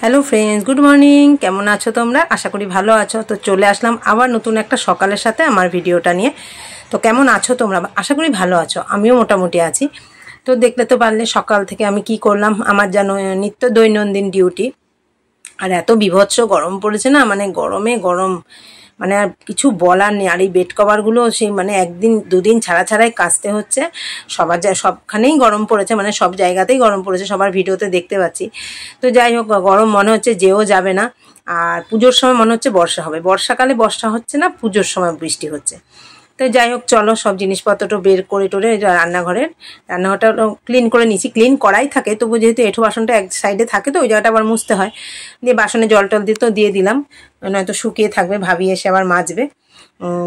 Hello friends, good morning. কেমন আছো তোমরা? আশা করি ভালো আছো। তো চলে আসলাম আবার নতুন একটা সকালের সাথে আমার ভিডিওটা নিয়ে। তো কেমন আছো তোমরা? আশা করি ভালো আছো, আমিও মোটামুটি আছি। তো দেখলে তো পারলে সকাল থেকে আমি কি করলাম, আমার যেন নিত্য দৈনন্দিন ডিউটি। আর এত বীভৎস গরম পড়েছে না, মানে গরমে গরম, মানে আর কিছু বলার নেই। আর এই বেড কভারগুলো সেই মানে একদিন দুদিন ছাড়া ছাড়াই কাচতে হচ্ছে। সবখানেই গরম পড়েছে, মানে সব জায়গাতেই গরম পড়েছে, সবার ভিডিওতে দেখতে পাচ্ছি। তো যাই হোক, গরম মনে হচ্ছে যেও যাবে না। আর পুজোর সময় মনে হচ্ছে বর্ষা হবে, বর্ষাকালে বর্ষা হচ্ছে না, পুজোর সময় বৃষ্টি হচ্ছে। তো যাই হোক, চলো সব জিনিসপত্রটা বের করে টোরে রান্নাঘরটা ক্লিন করে নিচ্ছি। ক্লিন করাই থাকে, তবু যেহেতু এঁঠো বাসনটা এক সাইডে থাকে, তো ওই জায়গাটা আবার মুছতে হয়। দিয়ে বাসনে জল টল দিয়ে দিলাম, নয়তো শুকিয়ে থাকবে, ভাবি এসে আবার মাজবে।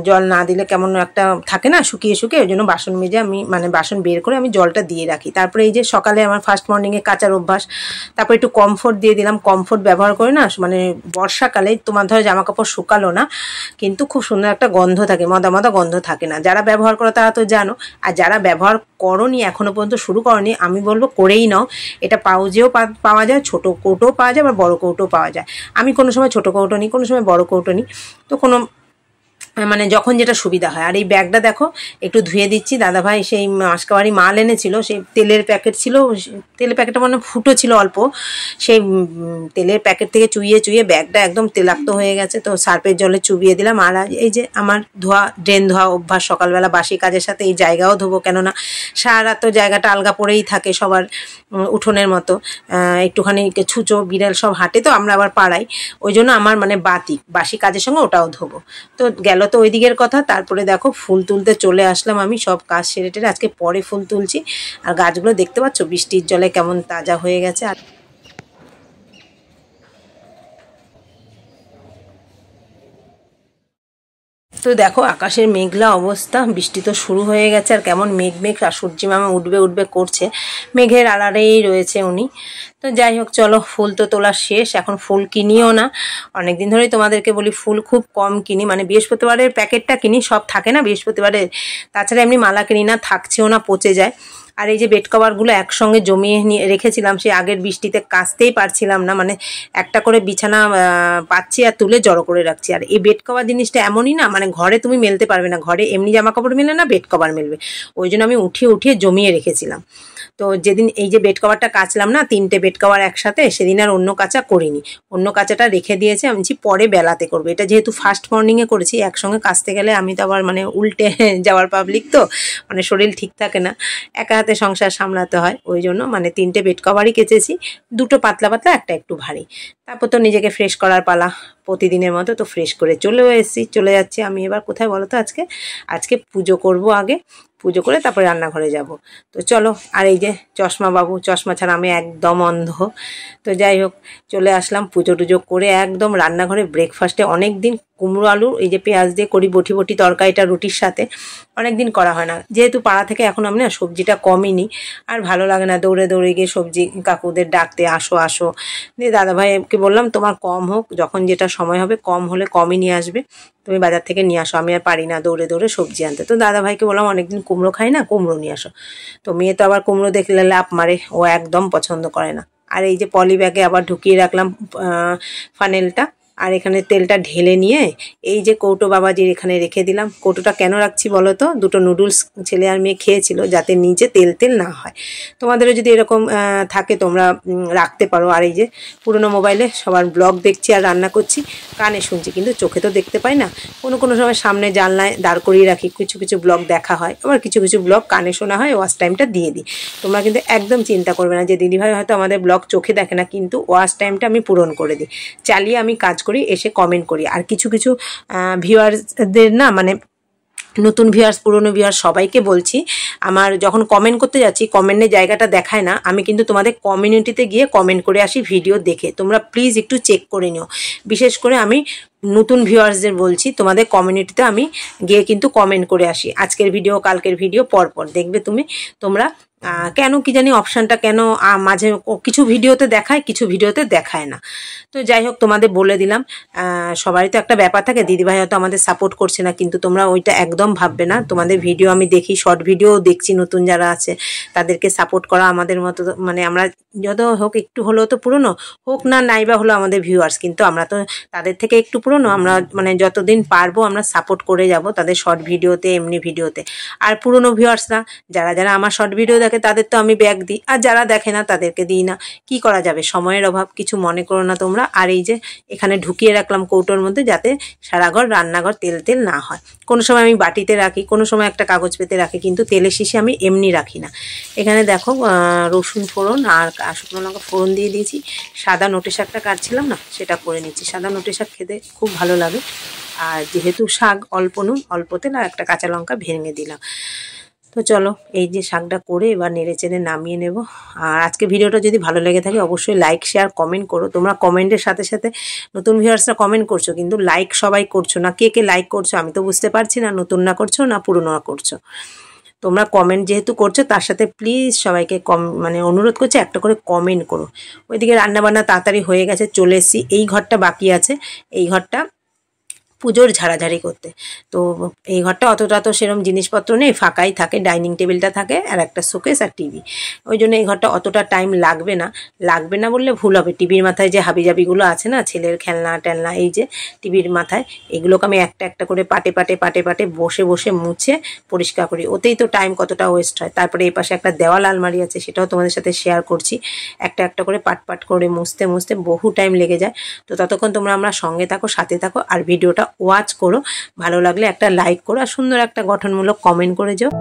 জল না দিলে কেমন একটা থাকে না, শুকিয়ে শুকিয়ে। ওই জন্য বাসন মেজে আমি মানে বাসন বের করে আমি জলটা দিয়ে রাখি। তারপরে এই যে সকালে আমার ফার্স্ট মর্নিংয়ে কাচার অভ্যাস, তারপরে একটু কমফোর্ট দিয়ে দিলাম। কমফোর্ট ব্যবহার করে না, মানে বর্ষাকালে তোমার ধরো জামা কাপড় শুকালো না, কিন্তু খুব সুন্দর একটা গন্ধ থাকে, মদা মদা গন্ধ থাকে না। যারা ব্যবহার করো তারা তো জানো, আর যারা ব্যবহার করোনি, এখনো পর্যন্ত শুরু করনি, আমি বলবো করেই নাও। এটা পাউজেও পাওয়া যায়, ছোটো কৌটোও পাওয়া যায়, আবার বড়ো কৌটোও পাওয়া যায়। আমি কোনো সময় ছোটো কৌটো নিই, কোনো সময় বড়ো কৌটো নিই। তো কোনো মানে যখন যেটা সুবিধা হয়। আর এই ব্যাগটা দেখো একটু ধুয়ে দিচ্ছি। দাদাভাই সেই মাসকাবারি মাল এনেছিল, সেই তেলের প্যাকেট ছিল, তেলের প্যাকেটটা মানে ফুটো ছিল অল্প, সেই তেলের প্যাকেট থেকে চুইয়ে চুইয়ে ব্যাগটা একদম তেলাক্ত হয়ে গেছে। তো সার্ফের জলে চুবিয়ে দিলাম। আর এই যে আমার ড্রেন ধোয়া অভ্যাস, সকালবেলা বাসি কাজের সাথে এই জায়গাও ধোবো, কেননা সারা রাত তো জায়গাটা আলগা পড়েই থাকে সবার, উঠোনের মতো। একটুখানি ছুঁচো বিড়াল সব হাঁটে, তো আমরা আবার পাড়াই, ওই জন্য আমার মানে বাসি কাজের সঙ্গে ওটাও ধোবো। তো গেল তো ওই দিকের কথা। তারপরে দেখো ফুল তুলতে চলে আসলাম আমি, সব কাজ সেরে টেরে আজকে পরে ফুল তুলছি। আর গাছগুলো দেখতে পাচ্ছ বৃষ্টির জলে কেমন তাজা হয়ে গেছে। আর তো দেখো আকাশের মেঘলা অবস্থা, বৃষ্টি তো শুরু হয়ে গেছে। আর কেমন মেঘ মেঘ, আর সূর্যি মামা উঠবে উঠবে করছে, মেঘের আড়ারেই রয়েছে উনি। তো যাই হোক, চলো ফুল তো তোলা শেষ, এখন ফুল কিনিও না। অনেকদিন ধরেই তোমাদেরকে বলি ফুল খুব কম কিনি, মানে বৃহস্পতিবারের প্যাকেটটা কিনি, সব থাকে না বৃহস্পতিবারের, তাছাড়া এমনি মালা কিনি না, থাকছেও না, পচে যায়। আর এই যে বেড কভারগুলো একসঙ্গে জমিয়ে নিয়ে রেখেছিলাম, সেই আগের বৃষ্টিতে কাচতেই পারছিলাম না, মানে একটা করে বিছানা পাচ্ছি আর তুলে জড়ো করে রাখছি। আর এই বেড কভার জিনিসটা এমনই না, মানে ঘরে তুমি মেলতে পারবে না, ঘরে এমনি জামা কাপড় মেলে না, বেড কভার মেলবে, ওই জন্য আমি উঠিয়ে উঠিয়ে জমিয়ে রেখেছিলাম। তো যেদিন এই যে বেড কভারটা কাচলাম না, 3টে বেড কভার একসাথে, সেদিন আর অন্য কাচা করিনি, অন্য কাচাটা রেখে দিয়েছি। আমি পরে বেলাতে করবো, এটা যেহেতু ফার্স্ট মর্নিংয়ে করেছি, একসঙ্গে কাচতে গেলে আমি তো আবার মানে উল্টে যাওয়ার পাবলিক, তো মানে শরীর ঠিক থাকে না, একা হাতে সংসার সামলাতে হয়, ওই জন্য মানে 3টে বেড কভারই কেচেছি, 2টো পাতলা পাতলা, একটা একটু ভারী। তারপর তো নিজেকে ফ্রেশ করার পালা, প্রতিদিনের মতো তো ফ্রেশ করে চলে যাচ্ছি। আমি এবার কোথায় বলো তো, আজকে পুজো করব, আগে পুজো করে তারপরে রান্নাঘরে যাব। তো চলো। আর এই যে চশমা বাবু, চশমা ছাড়া আমি একদম অন্ধ। তো যাই হোক, চলে আসলাম পুজো টুজো করে একদম রান্নাঘরে। ব্রেকফাস্টে অনেক দিন কুমড়ো আলু এই যে পেঁয়াজ দিয়ে করি, বটি বটি তরকারিটা রুটির সাথে, অনেক দিন করা হয় না, যেহেতু পাড়া থেকে এখন আমি না সবজিটা কমই নিই, আর ভালো লাগে না দৌড়ে দৌড়ে গিয়ে সবজি কাকুদের ডাকতে, আসো আসো। দিয়ে দাদাভাইকে বললাম তোমার কম হোক, যখন যেটা সময় হবে, কম হলে কমই নিয়ে আসবে, তুমি বাজার থেকে নিয়ে আসো, আমি আর পারি না দৌড়ে দৌড়ে সবজি আনতে। তো দাদাভাইকে বললাম অনেকদিন কুমড়ো খাই না, কুমড়ো নিয়ে আসো। তো মেয়ে তো আবার কুমড়ো দেখলে লাপ মারে, ও একদম পছন্দ করে না। আর এই যে পলি ব্যাগে আবার ঢুকিয়ে রাখলাম ফানেলটা, আর এখানে তেলটা ঢেলে নিয়ে এই যে কৌটো বাবাজির এখানে রেখে দিলাম। কৌটোটা কেন রাখছি বলো তো, 2টো নুডলস ছেলে আর মেয়ে খেয়েছিল, যাতে নিচে তেল তেল না হয়। তোমাদেরও যদি এরকম থাকে তোমরা রাখতে পারো। আর এই যে পুরোনো মোবাইলে সবার ব্লগ দেখছি আর রান্না করছি, কানে শুনছি, কিন্তু চোখে তো দেখতে পাই না। কোনো সময় সামনে জানলায় দাঁড় করিয়ে রাখি, কিছু কিছু ব্লগ দেখা হয়, আবার কিছু কিছু ব্লগ কানে শোনা হয়, ওয়াচ টাইমটা দিয়ে দিই। তোমরা কিন্তু একদম চিন্তা করবে না যে দিদিভাই হয়তো আমাদের ব্লগ চোখে দেখে না, কিন্তু ওয়াচ টাইমটা আমি পূরণ করে দিই, চালিয়ে আমি কাজ করি, এসে কমেন্ট করি। আর কিছু কিছু ভিউয়ার্সদের না, মানে নতুন ভিউয়ার্স পুরনো ভিউয়ার্স সবাইকে বলছি, আমার যখন কমেন্ট করতে যাচ্ছি, কমেন্টের জায়গাটা দেখায় না, আমি কিন্তু তোমাদের কমিউনিটিতে গিয়ে কমেন্ট করে আসি ভিডিও দেখে, তোমরা প্লিজ একটু চেক করে নিও। বিশেষ করে আমি নতুন ভিউয়ার্সদের বলছি, তোমাদের কমিউনিটিতে আমি গিয়ে কিন্তু কমেন্ট করে আসি, আজকের ভিডিও কালকের ভিডিও পরপর দেখবে তোমরা কেন কি জানি অপশানটা কেন মাঝে কিছু ভিডিওতে দেখায়, কিছু ভিডিওতে দেখায় না। তো যাই হোক, তোমাদের বলে দিলাম। সবারই তো একটা ব্যাপার থাকে, দিদিভাই হয়তো আমাদের সাপোর্ট করছে না, কিন্তু তোমরা ওইটা একদম ভাববে না। তোমাদের ভিডিও আমি দেখি, শর্ট ভিডিও দেখছি, নতুন যারা আছে তাদেরকে সাপোর্ট করা আমাদের মতো, মানে আমরা যত হোক একটু হলেও তো পুরনো হোক না, নাইবা হলো আমাদের ভিউয়ার্স, কিন্তু আমরা তো তাদের থেকে একটু পুরনো। আমরা মানে যতদিন পারবো আমরা সাপোর্ট করে যাব তাদের শর্ট ভিডিওতে, এমনি ভিডিওতে। আর পুরনো ভিউয়ার্সরা যারা যারা আমার শর্ট ভিডিও দেখে তাদের তো আমি ব্যাগ দিই, আর যারা দেখে না তাদেরকে দিই না। কি করা যাবে, সময়ের অভাব, কিছু মনে করো না তোমরা। আর এই যে এখানে ঢুকিয়ে রাখলাম কৌটোর মধ্যে, যাতে সারা ঘর রান্নাঘর তেল তেল না হয়। কোনো সময় আমি বাটিতে রাখি, কোনো সময় একটা কাগজ পেতে রাখি, কিন্তু তেলের শীষে আমি এমনি রাখি না। এখানে দেখো রসুন ফোড়ন আর শুকনো লঙ্কা ফোড়ন দিয়ে দিয়েছি। সাদা নোটে শাকটা কাটছিলাম না, সেটা করে নিচ্ছি। সাদা নোটে শাক খেতে খুব ভালো লাগে। আর যেহেতু শাক, অল্প নুন অল্প তেল আর একটা কাঁচা লঙ্কা ভেঙে দিলাম। তো চলো, এই যে শাকটা করে এবার নেড়ে চেড়ে নামিয়ে নেব। আর আজকে ভিডিওটা যদি ভালো লেগে থাকে অবশ্যই লাইক, শেয়ার, কমেন্ট করো। তোমরা কমেন্টের সাথে সাথে নতুন ভিউয়ার্সরা কমেন্ট করছো, কিন্তু লাইক সবাই করছো না। কে কে লাইক করছো আমি তো বুঝতে পারছি না, নতুন না করছো না পুরনো না করছো। তোমরা কমেন্ট যেহেতু করছো, তার সাথে প্লিজ সবাইকে মানে অনুরোধ করছি একটা করে কমেন্ট করো। ওইদিকে রান্নাবান্না তাড়াতাড়ি হয়ে গেছে, চলে এসেছি। এই ঘরটা বাকি আছে, এই ঘরটা পুজোর ঝাড়াঝাড়ি করতে। তো এই ঘরটা অতটা তো সেরকম জিনিসপত্র নেই, ফাঁকাই থাকে, ডাইনিং টেবিলটা থাকে আর একটা শোকেস আর টিভি। ওই জন্য এই ঘরটা অতটা টাইম লাগবে না। লাগবে না বললে ভুল হবে। টিভির মাথায় যে হাবিজাবিগুলো আছে না, ছেলের খেলনা টেলনা, এই যে টিভির মাথায়, এগুলোকে আমি একটা একটা করে পাটে পাটে পাটে পাটে বসে বসে মুছে পরিষ্কার করি। ওতেই তো টাইম কতটা ওয়েস্ট হয়। তারপরে এই পাশে একটা দেওয়াল আলমারি আছে, সেটাও তোমাদের সাথে শেয়ার করছি। একটা একটা করে পাট পাট করে মুছতে মুছতে বহু টাইম লেগে যায়। তো ততক্ষণ তোমরা আমরা সঙ্গে থাকো, সাথে থাকো, আর ভিডিওটা ওয়াচ করো। ভালো লাগলে একটা লাইক করো আর সুন্দর একটা গঠনমূলক কমেন্ট করে যাও।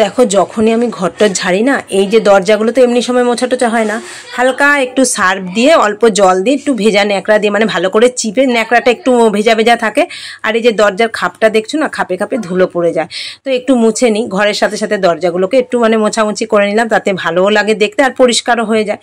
দেখো, যখনই আমি ঘরটা ঝাড়ি না, এই যে দরজাগুলো তো এমনি সময় মোছা টোছা হয় না, হালকা একটু সার্ফ দিয়ে, অল্প জল দিয়ে, একটু ভেজা ন্যাকড়া দিয়ে, মানে ভালো করে চিপে ন্যাকড়াটা একটু ভেজা ভেজা থাকে। আর এই যে দরজার খাপটা দেখছো না, খাপে খাপে ধুলো পড়ে যায়, তো একটু মুছে নিই। ঘরের সাথে সাথে দরজাগুলোকে একটু মানে মোছামুছি করে নিলাম, তাতে ভালোও লাগে দেখতে আর পরিষ্কারও হয়ে যায়।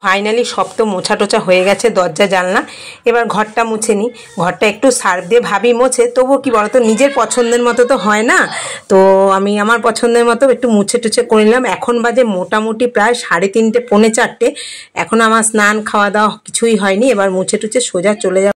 ফাইনালি সব তো মোছা টোছা হয়ে গেছে, দরজা জানলা। এবার ঘরটা মুছে নিই। ঘরটা একটু সার্ফ দিয়ে ভাবি মোছে, তবুও কি বলতো, নিজের পছন্দের মতো তো হয় না। তো আমি আমার পছন্দের মতো একটু মুছে টুছে করে নিলাম। এখন বাজে মোটামুটি প্রায় 3:30 পৌনে 4টে। এখন আমার স্নান খাওয়া দাওয়া কিছুই হয়নি। এবার মুছে টুছে সোজা চলে যাব